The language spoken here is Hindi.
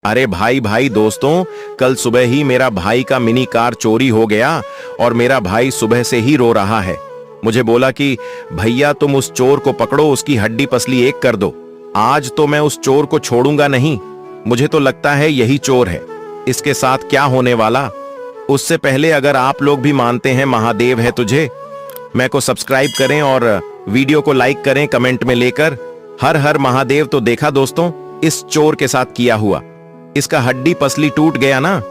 अरे भाई भाई दोस्तों, कल सुबह ही मेरा भाई का मिनी कार चोरी हो गया और मेरा भाई सुबह से ही रो रहा है। मुझे बोला कि भैया तुम उस चोर को पकड़ो, उसकी हड्डी पसली एक कर दो। आज तो मैं उस चोर को छोड़ूंगा नहीं। मुझे तो लगता है यही चोर है। इसके साथ क्या होने वाला। उससे पहले अगर आप लोग भी मानते हैं महादेव है तुझे, मैं को सब्सक्राइब करें और वीडियो को लाइक करें कमेंट में लेकर हर हर महादेव। तो देखा दोस्तों, इस चोर के साथ किया हुआ, इसका हड्डी पसली टूट गया ना।